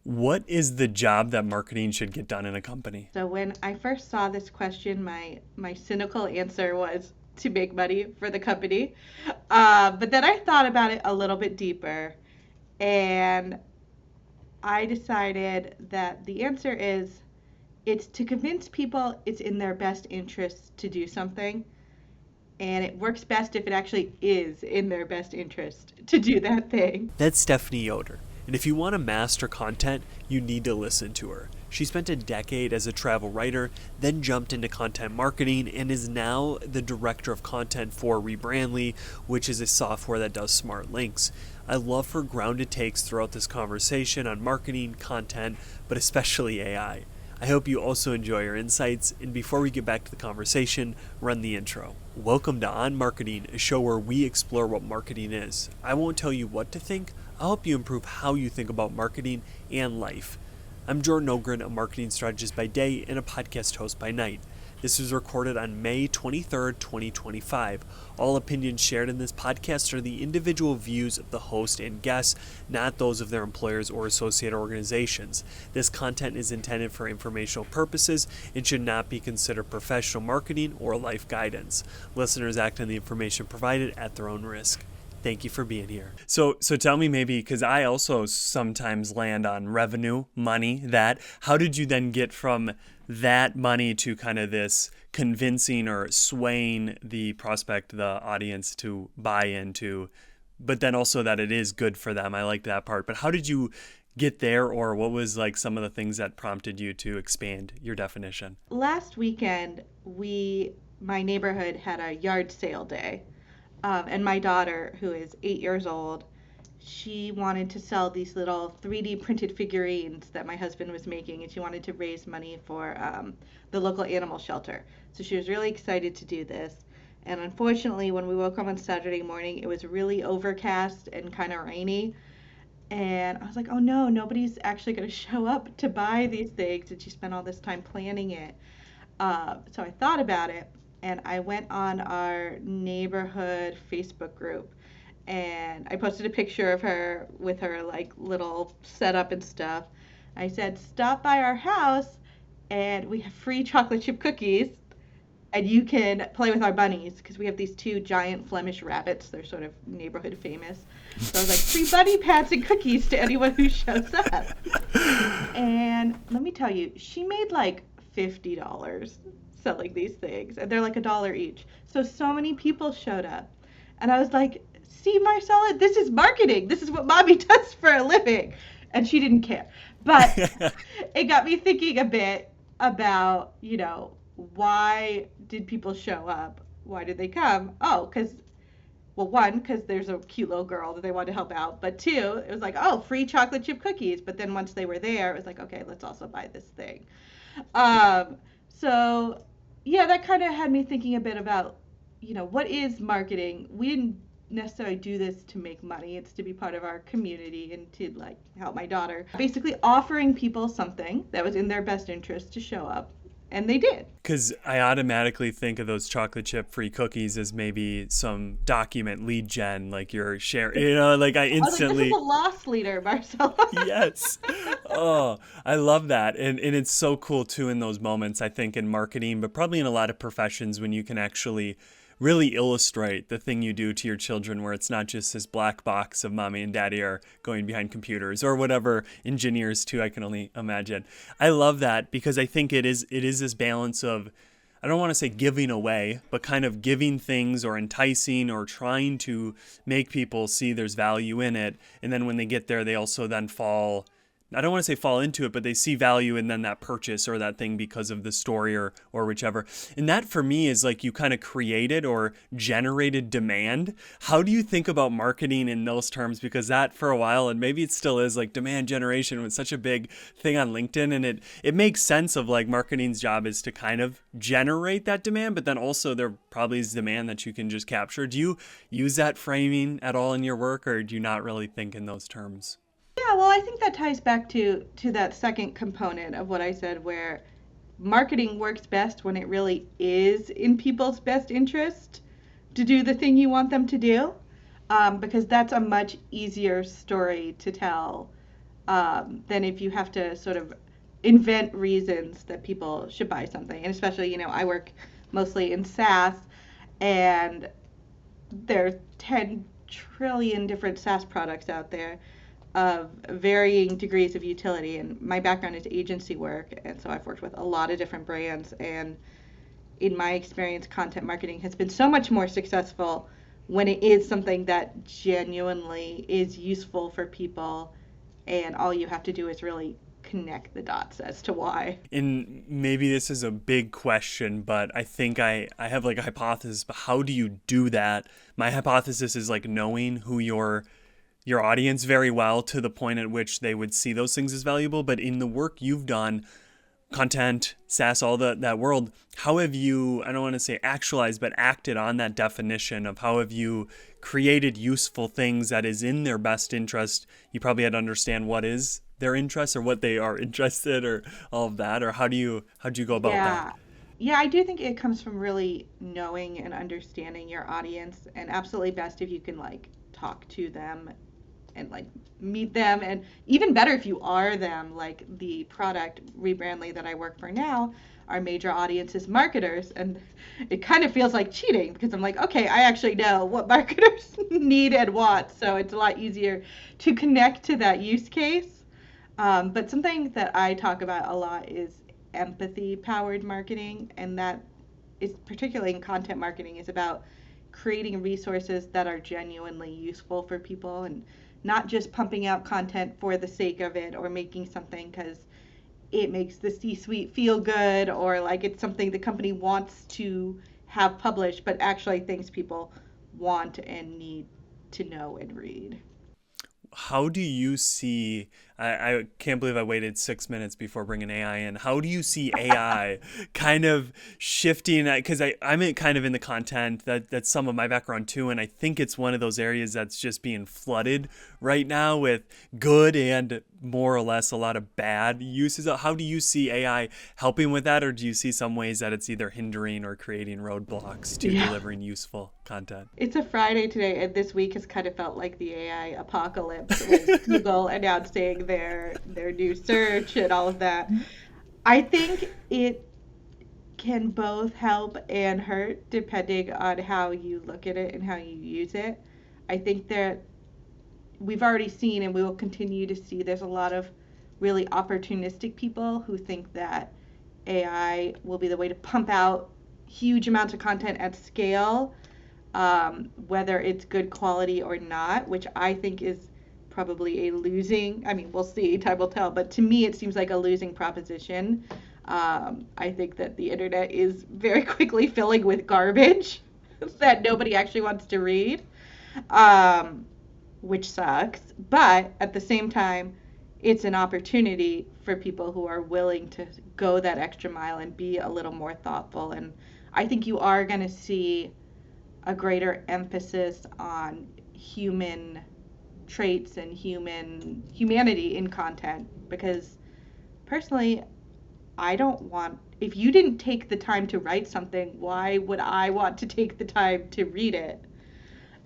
What is the job that marketing should get done in a company? So when I first saw this question, my cynical answer was to make money for the company. But then I thought about it a little bit deeper, and I decided that the answer is it's to convince people it's in their best interest to do something, and it works best if it actually is in their best interest to do that thing. That's Stephanie Yoder. And if you want to master content, you need to listen to her. She spent a decade as a travel writer, then jumped into content marketing, and is now the director of content for Rebrandly, which is a software that does smart links. I love her grounded takes throughout this conversation on marketing, content, but especially AI. I hope you also enjoy our insights, and before we get back to the conversation, run the intro. Welcome to On Marketing, a show where we explore what marketing is. I won't tell you what to think, I'll help you improve how you think about marketing and life. I'm Jordan Ogren, a marketing strategist by day and a podcast host by night. This was recorded on May 23rd, 2025. All opinions shared in this podcast are the individual views of the host and guests, not those of their employers or associated organizations. This content is intended for informational purposes and should not be considered professional marketing or life guidance. Listeners act on the information provided at their own risk. Thank you for being here. So tell me maybe, because I also sometimes land on revenue, money, that. How did you then get from that money to kind of this convincing or swaying the prospect, the audience to buy into, but then also that it is good for them? I like that part. But how did you get there, or what was like some of the things that prompted you to expand your definition? Last weekend, my neighborhood had a yard sale day. And my daughter, who is 8 years old, she wanted to sell these little 3D printed figurines that my husband was making, and she wanted to raise money for the local animal shelter. So she was really excited to do this. And unfortunately, when we woke up on Saturday morning, it was really overcast and kind of rainy. And I was like, oh no, nobody's actually going to show up to buy these things. And she spent all this time planning it. So I thought about it, and I went on our neighborhood Facebook group, and I posted a picture of her with her like little setup and stuff. I said, stop by our house and we have free chocolate chip cookies, and you can play with our bunnies because we have these two giant Flemish rabbits. They're sort of neighborhood famous. So I was like, free bunny pats and cookies to anyone who shows up. And let me tell you, she made like $50 selling these things, and they're like $1 each. So many people showed up, and I was like, see, Marcella, this is marketing. This is what mommy does for a living. And she didn't care. But it got me thinking a bit about, why did people show up? Why did they come? Oh, well, one, because there's a cute little girl that they wanted to help out. But two, it was like, oh, free chocolate chip cookies. But then once they were there, it was like, okay, let's also buy this thing. So yeah, that kind of had me thinking a bit about, what is marketing? We didn't necessarily do this to make money. It's to be part of our community and to like help my daughter. Basically offering people something that was in their best interest to show up. And they did. Because I automatically think of those chocolate chip free cookies as maybe some document lead gen, like you're sharing, like I instantly. I was like, this is a loss leader, Marcella. Yes. Oh, I love that. And it's so cool too in those moments, I think, in marketing, but probably in a lot of professions when you can actually really illustrate the thing you do to your children, where it's not just this black box of mommy and daddy are going behind computers or whatever, engineers too, I can only imagine. I love that because I think it is this balance of, I don't want to say giving away, but kind of giving things or enticing or trying to make people see there's value in it. And then when they get there, they also then I don't want to say fall into it, but they see value in then that purchase or that thing because of the story or whichever. And that for me is like you kind of created or generated demand. How do you think about marketing in those terms? Because that for a while, and maybe it still is, like demand generation was such a big thing on LinkedIn, and it makes sense of like marketing's job is to kind of generate that demand, but then also there probably is demand that you can just capture. Do you use that framing at all in your work, or do you not really think in those terms? Yeah, well, I think that ties back to that second component of what I said, where marketing works best when it really is in people's best interest to do the thing you want them to do, because that's a much easier story to tell than if you have to sort of invent reasons that people should buy something. And especially, I work mostly in SaaS, and there's 10 trillion different SaaS products out there of varying degrees of utility. And my background is agency work, and so I've worked with a lot of different brands. And in my experience, content marketing has been so much more successful when it is something that genuinely is useful for people, and all you have to do is really connect the dots as to why. And maybe this is a big question, but I think I have like a hypothesis, but how do you do that? My hypothesis is like knowing who your audience very well to the point at which they would see those things as valuable. But in the work you've done, content, SaaS, all that world, how have you, I don't want to say actualized, but acted on that definition of how have you created useful things that is in their best interest? You probably had to understand what is their interest or what they are interested or all of that, or how do you go about that? Yeah. Yeah, I do think it comes from really knowing and understanding your audience, and absolutely best if you can like talk to them and like meet them, and even better if you are them. Like the product Rebrandly that I work for now, our major audience is marketers, and it kind of feels like cheating because I'm like, okay, I actually know what marketers need and want, so it's a lot easier to connect to that use case. But something that I talk about a lot is empathy powered marketing, and that is particularly in content marketing is about creating resources that are genuinely useful for people, and not just pumping out content for the sake of it, or making something because it makes the C-suite feel good, or like it's something the company wants to have published, but actually things people want and need to know and read. How do you see, I can't believe I waited 6 minutes before bringing AI in. How do you see AI kind of shifting? Because I'm kind of in the content, that's some of my background too. And I think it's one of those areas that's just being flooded right now with good and more or less a lot of bad uses. How do you see AI helping with that? Or do you see some ways that it's either hindering or creating roadblocks to Yeah. delivering useful content? It's a Friday today, and this week has kind of felt like the AI apocalypse with Google announcing their new search and all of that. I think it can both help and hurt depending on how you look at it and how you use it. I think that we've already seen and we will continue to see there's a lot of really opportunistic people who think that AI will be the way to pump out huge amounts of content at scale, whether it's good quality or not, which I think is probably a losing. I mean, we'll see, time will tell, but to me, it seems like a losing proposition. I think that the internet is very quickly filling with garbage that nobody actually wants to read, um, which sucks. But at the same time, it's an opportunity for people who are willing to go that extra mile and be a little more thoughtful. And I think you are going to see a greater emphasis on human traits and humanity in content, because personally I don't want, if you didn't take the time to write something, why would I want to take the time to read it?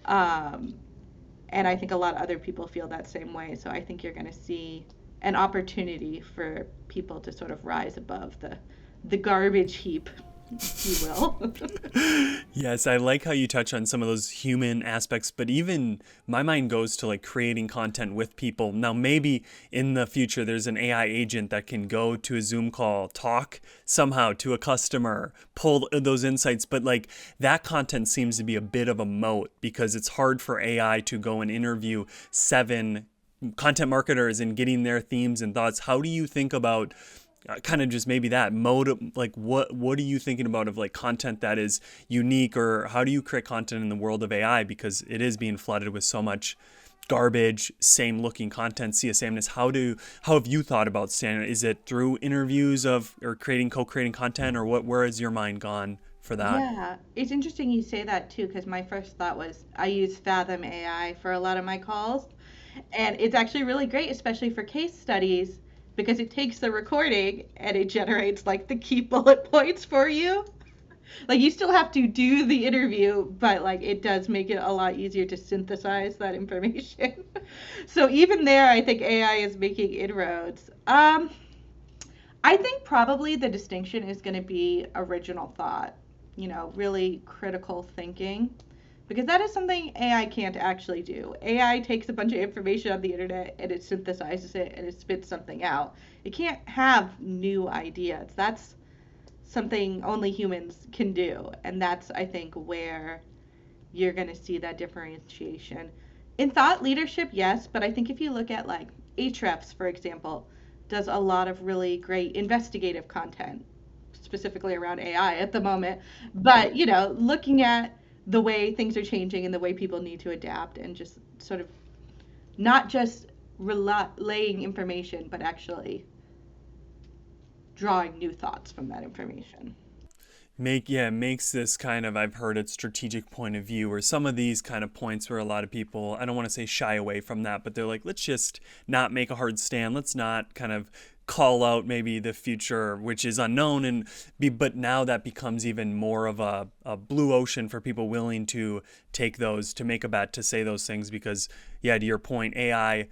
um, and I think a lot of other people feel that same way, so I think you're going to see an opportunity for people to sort of rise above the garbage heap, if you will. Yes, I like how you touch on some of those human aspects, but even my mind goes to like creating content with people. Now, maybe in the future, there's an AI agent that can go to a Zoom call, talk somehow to a customer, pull those insights, but like that content seems to be a bit of a moat because it's hard for AI to go and interview seven content marketers and getting their themes and thoughts. How do you think about kind of just maybe that mode, like what are you thinking about of like content that is unique, or how do you create content in the world of AI, because it is being flooded with so much garbage, same looking content, see a sameness. How have you thought about standard? Is it through interviews of or co-creating content, or where has your mind gone for that? Yeah, it's interesting you say that too, because my first thought was I use Fathom AI for a lot of my calls, and it's actually really great, especially for case studies, because it takes the recording and it generates like the key bullet points for you. Like you still have to do the interview, but like it does make it a lot easier to synthesize that information. So even there, I think AI is making inroads. I think probably the distinction is going to be original thought, really critical thinking, because that is something AI can't actually do. AI takes a bunch of information on the internet and it synthesizes it and it spits something out. It can't have new ideas. That's something only humans can do. And that's, I think, where you're going to see that differentiation. In thought leadership, yes, but I think if you look at like Ahrefs, for example, does a lot of really great investigative content, specifically around AI at the moment. But, looking at the way things are changing and the way people need to adapt and just sort of not just relaying information, but actually drawing new thoughts from that information. Makes this kind of, I've heard it, strategic point of view, or some of these kind of points where a lot of people, I don't want to say shy away from that, but they're like, let's just not make a hard stand. Let's not kind of call out maybe the future, which is unknown, but now that becomes even more of a blue ocean for people willing to take those, to make a bet, to say those things, because yeah, to your point, AI,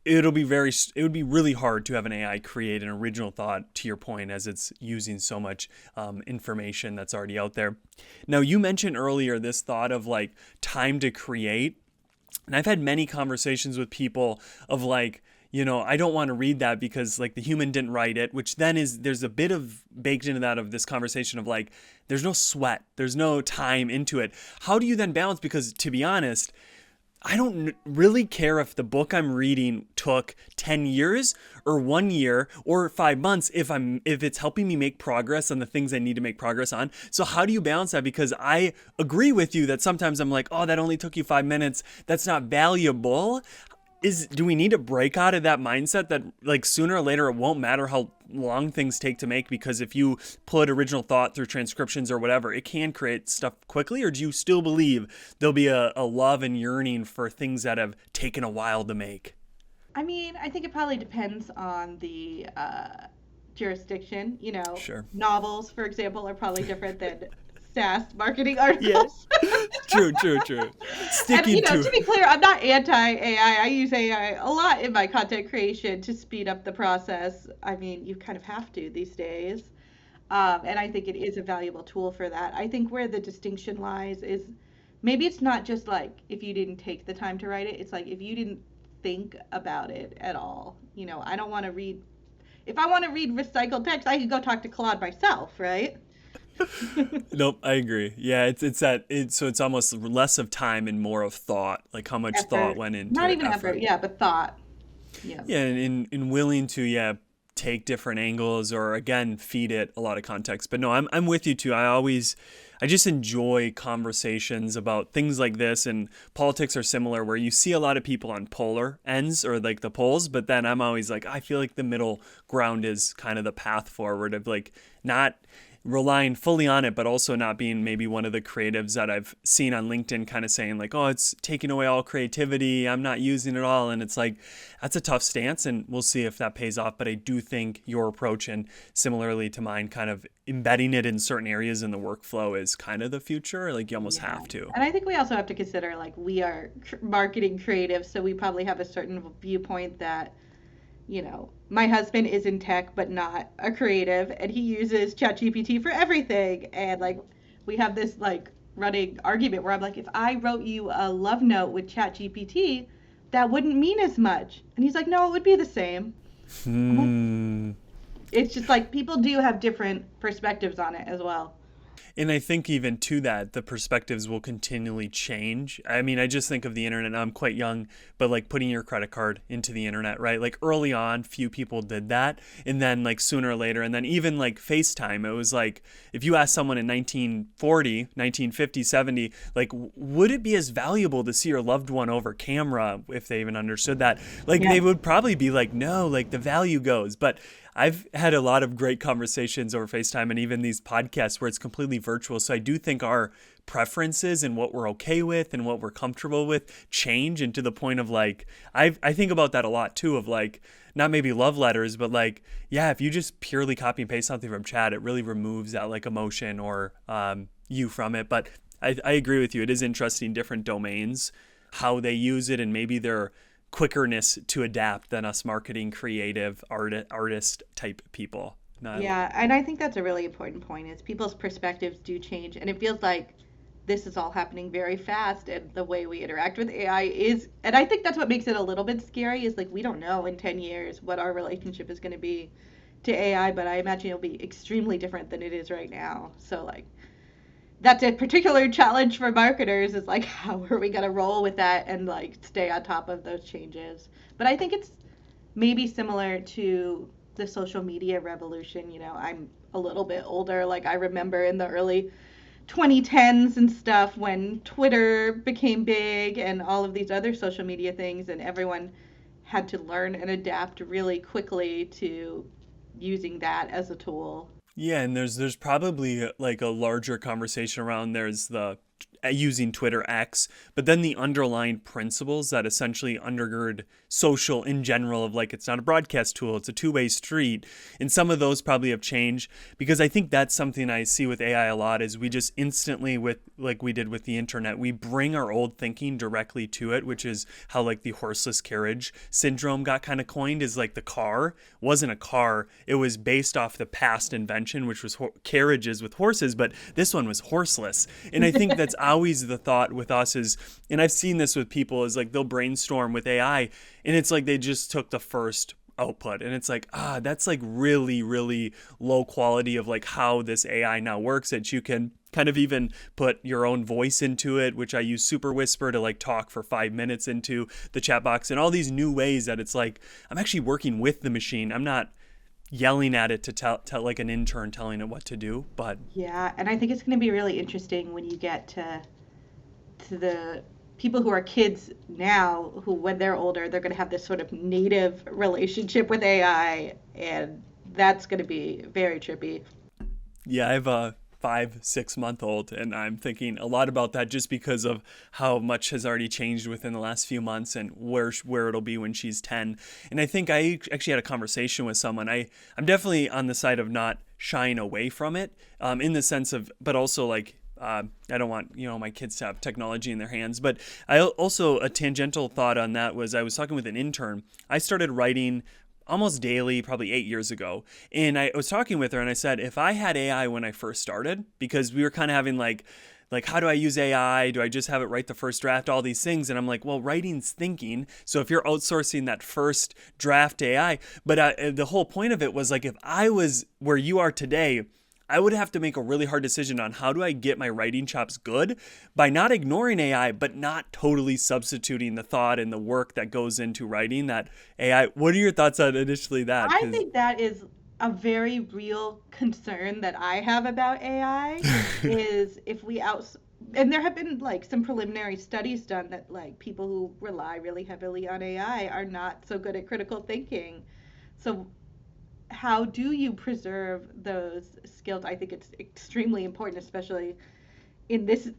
it would be really hard to have an AI create an original thought, to your point, as it's using so much information that's already out there. Now, you mentioned earlier this thought of like time to create. And I've had many conversations with people of like, I don't want to read that because like the human didn't write it, which then there's a bit of baked into that of this conversation of like, there's no sweat, there's no time into it. How do you then balance? Because to be honest, I don't really care if the book I'm reading took 10 years or 1 year or 5 months if it's helping me make progress on the things I need to make progress on. So how do you balance that? Because I agree with you that sometimes I'm like, oh, that only took you 5 minutes. That's not valuable. Do we need to break out of that mindset that like sooner or later it won't matter how long things take to make, because if you put original thought through transcriptions or whatever, it can create stuff quickly? Or do you still believe there'll be a love and yearning for things that have taken a while to make? I mean, I think it probably depends on the jurisdiction. Sure. Novels, for example, are probably different than SaaS marketing Yeah. articles. True. And Sticking to to be clear, I'm not anti-AI. I use AI a lot in my content creation to speed up the process. I mean, you kind of have to these days. And I think it is a valuable tool for that. I think where the distinction lies is maybe it's not just like if you didn't take the time to write it, it's like if you didn't think about it at all. I don't want to read, if I want to read recycled text, I could go talk to Claude myself, right? Nope, I agree. Yeah, so it's almost less of time and more of thought, like how much thought Effort. went into Not it, even effort, yeah, but thought. Yes. Yeah, and in willing to take different angles, or again feed it a lot of context. But no, I'm with you too. I just enjoy conversations about things like this, and politics are similar, where you see a lot of people on polar ends or like the poles, but then I'm always like, I feel like the middle ground is kind of the path forward of like not relying fully on it, but also not being maybe one of the creatives that I've seen on LinkedIn kind of saying like, oh, it's taking away all creativity, I'm not using it all. And it's like, that's a tough stance, and we'll see if that pays off. But I do think your approach, and similarly to mine, kind of embedding it in certain areas in the workflow is kind of the future. Like you almost have to. And I think we also have to consider like we are marketing creatives, so we probably have a certain viewpoint that my husband is in tech but not a creative, and he uses ChatGPT for everything. And like we have this like running argument where I'm like, if I wrote you a love note with ChatGPT, that wouldn't mean as much. And he's like, no, it would be the same. It's just like people do have different perspectives on it as well. And I think even to that, the perspectives will continually change. I mean, I just think of the internet. I'm quite young, but like putting your credit card into the internet, right? Like early on, few people did that. And then like sooner or later, and then even like FaceTime, it was like, if you asked someone in 1940, 1950, 70, like, would it be as valuable to see your loved one over camera, if they even understood that? Like they would probably be like, no, like the value goes. But I've had a lot of great conversations over FaceTime and even these podcasts where it's completely virtual. So I do think our preferences and what we're okay with and what we're comfortable with change, and to the point of like, I think about that a lot too, of like, not maybe love letters, but like, yeah, if you just purely copy and paste something from chat, it really removes that like emotion or you from it. But I agree with you. It is interesting, different domains, how they use it, and maybe their quickerness to adapt than us marketing, creative, artist type people. No, Yeah, and I think that's a really important point is people's perspectives do change and it feels like this is all happening very fast and the way we interact with AI is and I think that's what makes it a little bit scary is like we don't know in 10 years what our relationship is going to be to AI, but I imagine it'll be extremely different than it is right now. So like that's a particular challenge for marketers is like how are we going to roll with that and like stay on top of those changes. But I think it's maybe similar to the social media revolution. You know, I'm a little bit older. Like I remember in the early 2010s and stuff when Twitter became big and all of these other social media things, and everyone had to learn and adapt really quickly to using that as a tool. yeah, and there's probably like a larger conversation around there's the using Twitter X, but then the underlying principles that essentially undergird social in general of like it's not a broadcast tool, it's a two-way street. And some of those probably have changed because I think that's something I see with AI a lot is we just instantly with like we did with the internet, we bring our old thinking directly to it, which is how like the horseless carriage syndrome got kind of coined is like the car wasn't a car, it was based off the past invention which was carriages with horses, but this one was horseless. And I think that's always the thought with us is, and I've seen this with people, is like they'll brainstorm with AI and it's like they just took the first output and it's like that's like really low quality of like how this AI now works, that you can kind of even put your own voice into it, which I use Super Whisper to like talk for 5 minutes into the chat box, and all these new ways that it's like I'm actually working with the machine. I'm not yelling at it to tell like an intern telling it what to do. But Yeah, and I think it's going to be really interesting when you get to the people who are kids now who when they're older they're going to have this sort of native relationship with AI and that's going to be very trippy. yeah, I have a 5 6 month old and I'm thinking a lot about that just because of how much has already changed within the last few months and where it'll be when she's 10. And I think I actually had a conversation with someone. I'm definitely on the side of not shying away from it, in the sense of, but also like I don't want my kids to have technology in their hands. But I also, a tangential thought on that was I was talking with an intern. I started writing almost daily, probably 8 years ago. And I was talking with her and I said, if I had AI when I first started, because we were kind of having like, how do I use AI? Do I just have it write the first draft? All these things. And I'm like, well, writing's thinking. So if you're outsourcing that first draft AI, but the whole point of it was like, if I was where you are today, I would have to make a really hard decision on how do I get my writing chops good by not ignoring AI, but not totally substituting the thought and the work that goes into writing that AI. What are your thoughts on initially that? I think that is a very real concern that I have about AI is if we out and there have been like some preliminary studies done that like people who rely really heavily on AI are not so good at critical thinking. So how do you preserve those skills? I think it's extremely important, especially in this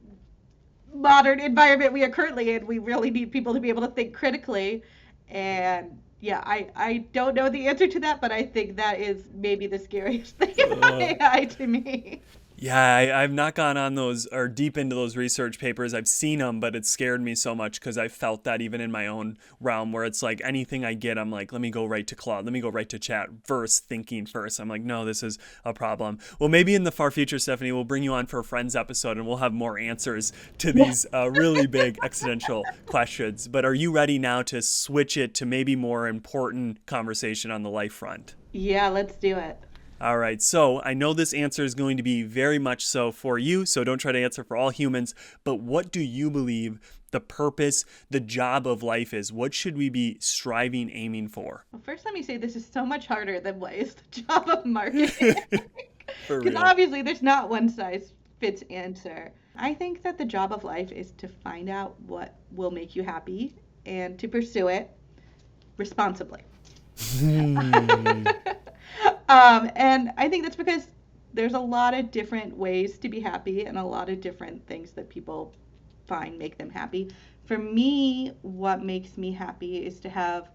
modern environment we are currently in. We really need people to be able to think critically. And yeah, I don't know the answer to that, but I think that is maybe the scariest thing about AI to me. Yeah, I've not gone on those or deep into those research papers. I've seen them, but it scared me so much because I felt that even in my own realm where it's like anything I get, I'm like, let me go right to Claude, let me go right to chat first, thinking first. I'm like, no, this is a problem. Well, maybe in the far future, Stephanie, we'll bring you on for a Friends episode and we'll have more answers to these really big existential questions. But are you ready now to switch it to maybe more important conversation on the life front? Yeah, let's do it. All right, so I know this answer is going to be very much so for you, so don't try to answer for all humans, but what do you believe the purpose, the job of life is? What should we be striving, aiming for? Well, first let me say this is so much harder than what is the job of marketing. For Because real. obviously there's not one size fits answer. I think that the job of life is to find out what will make you happy and to pursue it responsibly. And I think that's because there's a lot of different ways to be happy and a lot of different things that people find make them happy. For me, what makes me happy is to have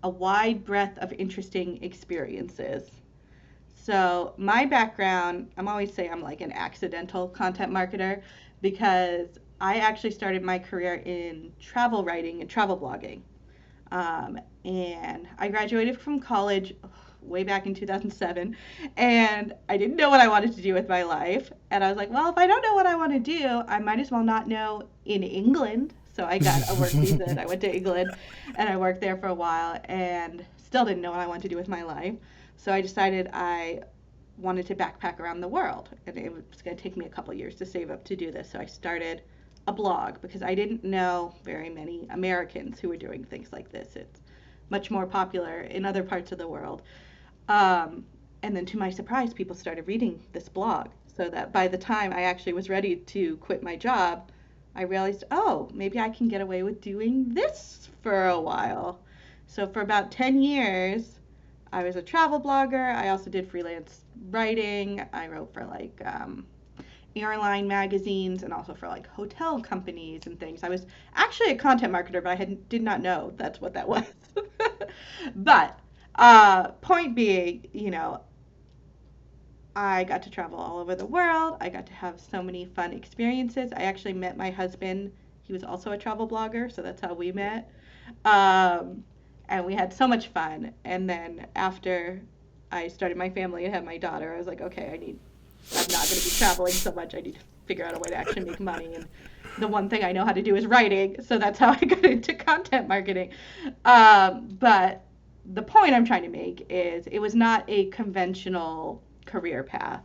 a wide breadth of interesting experiences. So my background, I'm always say I'm like an accidental content marketer because I actually started my career in travel writing and travel blogging. And I graduated from college way back in 2007, and I didn't know what I wanted to do with my life. And I was like, well, if I don't know what I want to do, I might as well not know in England. So I got a work visa and I went to England and I worked there for a while and still didn't know what I wanted to do with my life. So I decided I wanted to backpack around the world, and it was going to take me a couple years to save up to do this. So I started a blog because I didn't know very many Americans who were doing things like this. It's much more popular in other parts of the world. And then to my surprise, people started reading this blog. So that by the time I actually was ready to quit my job, I realized, oh, maybe I can get away with doing this for a while. So for about 10 years, I was a travel blogger. I also did freelance writing. I wrote for like airline magazines and also for like hotel companies and things. I was actually a content marketer, but did not know that's what that was. But point being, I got to travel all over the world. I got to have so many fun experiences. I actually met my husband. He was also a travel blogger, so that's how we met. Um, and we had so much fun. And then after I started my family and had my daughter, I was like, okay, I'm not going to be traveling so much. I need to figure out a way to actually make money. And the one thing I know how to do is writing. So that's how I got into content marketing. But the point I'm trying to make is it was not a conventional career path.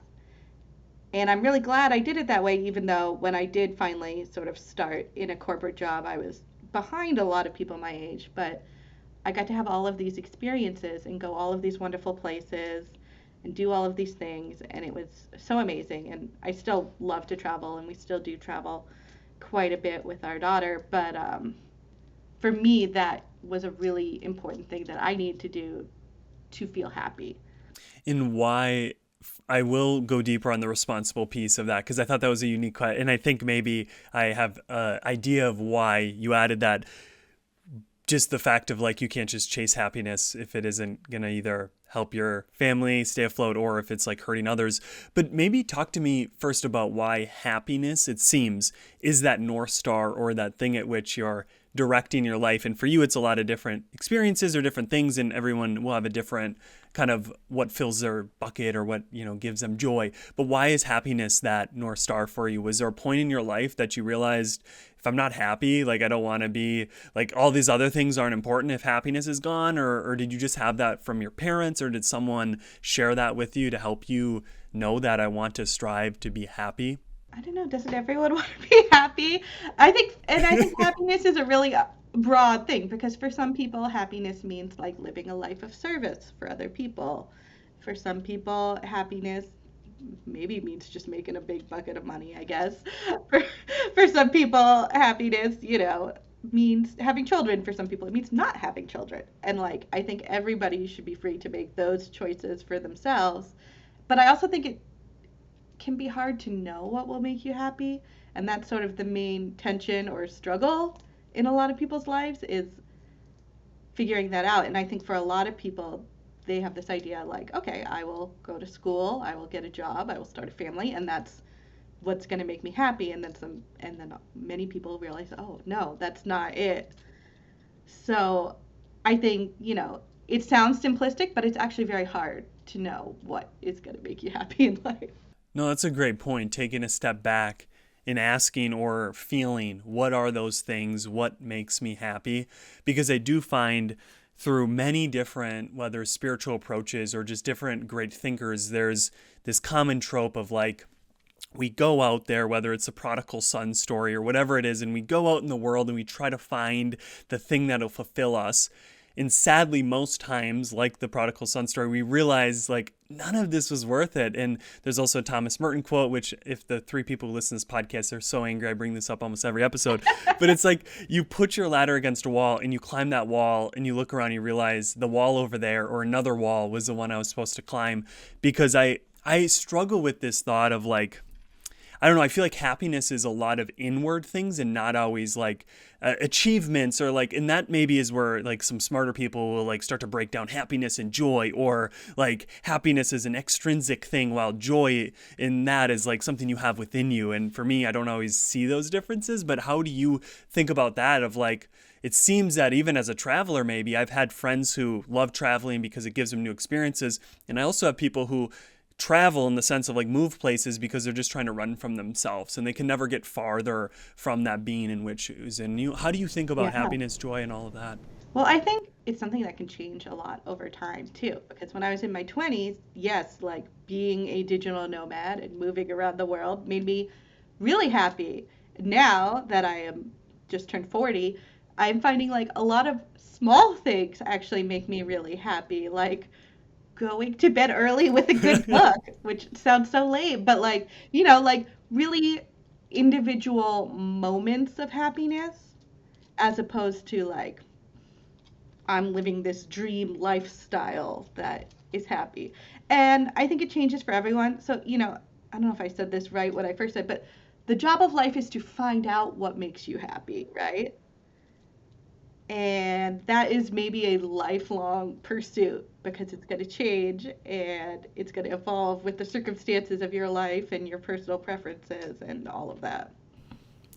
And I'm really glad I did it that way, even though when I did finally sort of start in a corporate job, I was behind a lot of people my age. But I got to have all of these experiences and go all of these wonderful places and do all of these things. And it was so amazing. And I still love to travel, and we still do travel quite a bit with our daughter. But for me, that was a really important thing that I need to do to feel happy. And why I will go deeper on the responsible piece of that, because I thought that was a unique question. And I think maybe I have an idea of why you added that. Just the fact of like, you can't just chase happiness if it isn't going to either help your family stay afloat or if it's like hurting others. But maybe talk to me first about why happiness, it seems, is that North Star or that thing at which you're directing your life. And for you, it's a lot of different experiences or different things, and everyone will have a different kind of what fills their bucket or what, gives them joy. But why is happiness that North Star for you? Was there a point in your life that you realized, if I'm not happy, like I don't want to be, like all these other things aren't important if happiness is gone? Or did you just have that from your parents, or did someone share that with you to help you know that I want to strive to be happy? I don't know, doesn't everyone want to be happy? I think happiness is a really broad thing because for some people, happiness means like living a life of service for other people. For some people, happiness maybe means just making a big bucket of money, I guess. For, for some people, happiness, means having children. For some people, it means not having children. And like, I think everybody should be free to make those choices for themselves. But I also think it can be hard to know what will make you happy, and that's sort of the main tension or struggle in a lot of people's lives is figuring that out. And I think for a lot of people, they have this idea like, okay, I will go to school, I will get a job, I will start a family, and that's what's going to make me happy. And then many people realize, oh no, that's not it. So I think, it sounds simplistic, but it's actually very hard to know what is going to make you happy in life. No, that's a great point. Taking a step back and asking or feeling, what are those things? What makes me happy? Because I do find through many different, whether spiritual approaches or just different great thinkers, there's this common trope of like, we go out there, whether it's a prodigal son story or whatever it is, and we go out in the world and we try to find the thing that'll fulfill us. And sadly, most times, like the prodigal son story, we realize like none of this was worth it. And there's also a Thomas Merton quote, which if the three people who listen to this podcast are so angry, I bring this up almost every episode. But it's like you put your ladder against a wall and you climb that wall and you look around and you realize the wall over there or another wall was the one I was supposed to climb. Because I struggle with this thought of like, I don't know, I feel like happiness is a lot of inward things and not always like achievements, or like, and that maybe is where like some smarter people will like start to break down happiness and joy, or like happiness is an extrinsic thing while joy in that is like something you have within you. And for me, I don't always see those differences, but how do you think about that of like, it seems that even as a traveler, maybe I've had friends who love traveling because it gives them new experiences. And I also have people who travel in the sense of like move places because they're just trying to run from themselves and they can never get farther from that being in which it was in you. How do you think about Yeah. happiness, joy, and all of that? Well, I think it's something that can change a lot over time too. Because when I was in my 20s, yes, like being a digital nomad and moving around the world made me really happy. Now that I am just turned 40, I'm finding like a lot of small things actually make me really happy. Like going to bed early with a good book, which sounds so lame, but like, like really individual moments of happiness as opposed to like I'm living this dream lifestyle that is happy. And I think it changes for everyone. So, I don't know if I said this right what I first said, but the job of life is to find out what makes you happy, right? And that is maybe a lifelong pursuit because it's going to change and it's going to evolve with the circumstances of your life and your personal preferences and all of that.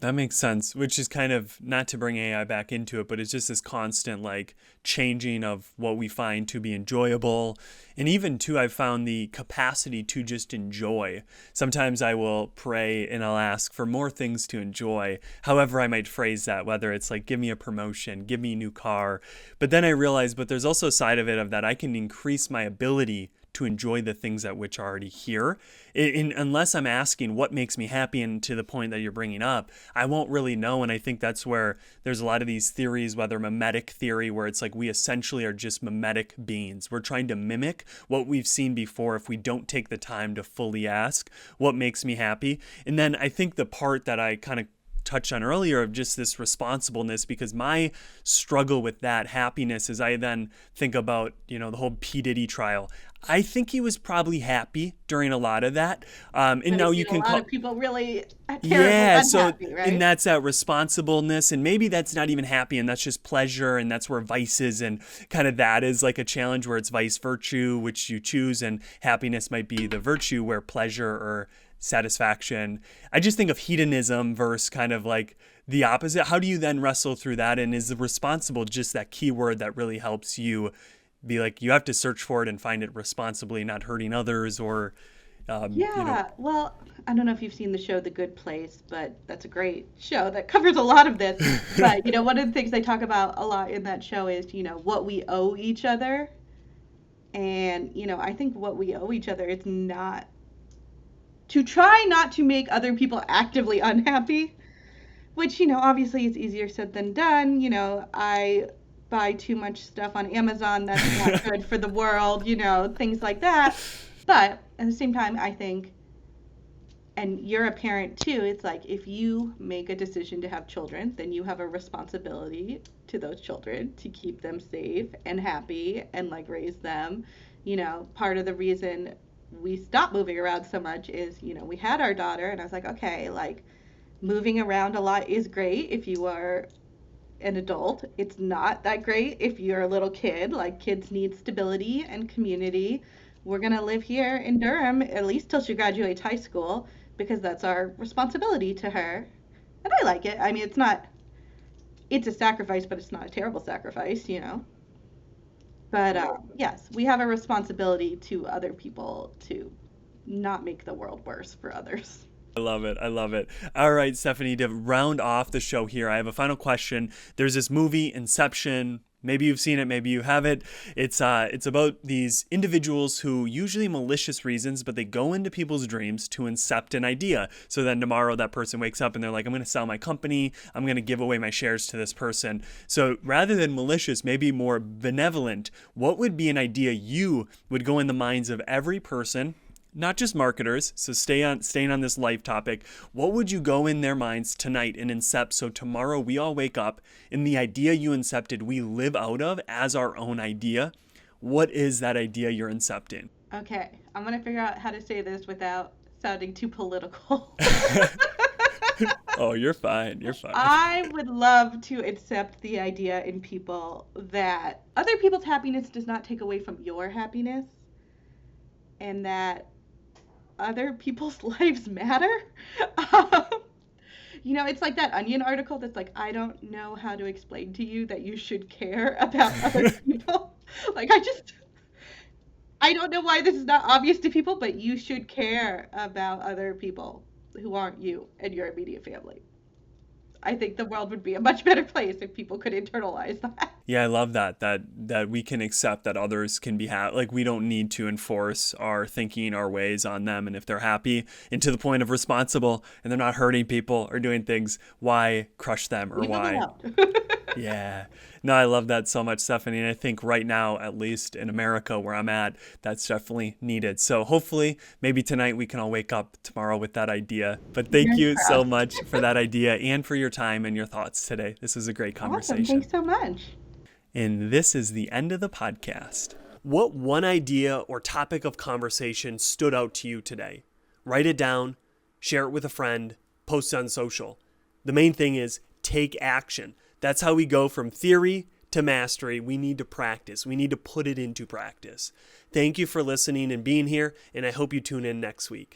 That makes sense, which is kind of not to bring AI back into it, but it's just this constant like changing of what we find to be enjoyable. And even too, I've found the capacity to just enjoy. Sometimes I will pray and I'll ask for more things to enjoy, however I might phrase that, whether it's like, give me a promotion, give me a new car. But then I realize, but there's also a side of it of that I can increase my ability to enjoy the things that which are already here. Unless I'm asking what makes me happy, and to the point that you're bringing up, I won't really know. And I think that's where there's a lot of these theories, whether mimetic theory, where it's like we essentially are just mimetic beings. We're trying to mimic what we've seen before if we don't take the time to fully ask what makes me happy. And then I think the part that I kind of touched on earlier of just this responsibleness, because my struggle with that happiness is I then think about, the whole P. Diddy trial. I think he was probably happy during a lot of that. And But now I've you seen a can lot call, of people really terribly yeah, so, unhappy, and right? that's that responsibleness, and maybe that's not even happy, and that's just pleasure, and that's where vice is, and kind of that is like a challenge where it's vice virtue, which you choose, and happiness might be the virtue where pleasure or satisfaction. I just think of hedonism versus kind of like the opposite. How do you then wrestle through that? And is the responsible just that key word that really helps you be like, you have to search for it and find it responsibly, not hurting others or, um, you know, Yeah, well, I don't know if you've seen the show The Good Place, but that's a great show that covers a lot of this. But, one of the things they talk about a lot in that show is, what we owe each other. And, I think what we owe each other is not to try not to make other people actively unhappy, which, obviously is easier said than done. I buy too much stuff on Amazon that's not good for the world, things like that. But at the same time, I think, and you're a parent too, it's like if you make a decision to have children, then you have a responsibility to those children to keep them safe and happy and like raise them. Part of the reason we stopped moving around so much is, we had our daughter, and I was like, okay, like moving around a lot is great if you are an adult. It's not that great if you're a little kid. Like kids need stability and community. We're gonna live here in Durham at least till she graduates high school because that's our responsibility to her. And I like it. I mean, it's a sacrifice, but it's not a terrible sacrifice. But yes, we have a responsibility to other people to not make the world worse for others. I love it. I love it. All right, Stephanie, to round off the show here, I have a final question. There's this movie, Inception. Maybe you've seen it, maybe you haven't. It's about these individuals who usually malicious reasons, but they go into people's dreams to incept an idea. So then tomorrow that person wakes up and they're like, I'm going to sell my company. I'm going to give away my shares to this person. So rather than malicious, maybe more benevolent, what would be an idea you would go in the minds of every person, not just marketers, so staying on this life topic, what would you go in their minds tonight and incept so tomorrow we all wake up and the idea you incepted we live out of as our own idea? What is that idea you're incepting? Okay, I'm gonna figure out how to say this without sounding too political. Oh, you're fine. You're fine. I would love to accept the idea in people that other people's happiness does not take away from your happiness, and that other people's lives matter. Um, it's like that Onion article that's like, I don't know how to explain to you that you should care about other people. Like, I don't know why this is not obvious to people, but you should care about other people who aren't you and your immediate family. I think the world would be a much better place if people could internalize that. Yeah, I love that we can accept that others can be happy. Like we don't need to enforce our thinking, our ways on them. And if they're happy and to the point of responsible and they're not hurting people or doing things, why crush them or Leave them why? alone. Yeah. No, I love that so much, Stephanie. And I think right now, at least in America where I'm at, that's definitely needed. So hopefully, maybe tonight we can all wake up tomorrow with that idea. But thank Fingers you so crossed. much for that idea and for your time and your thoughts today. This was a great Awesome. conversation. Thanks so much. And this is the end of the podcast. What one idea or topic of conversation stood out to you today? Write it down, share it with a friend, post it on social. The main thing is take action. That's how we go from theory to mastery. We need to practice. We need to put it into practice. Thank you for listening and being here, and I hope you tune in next week.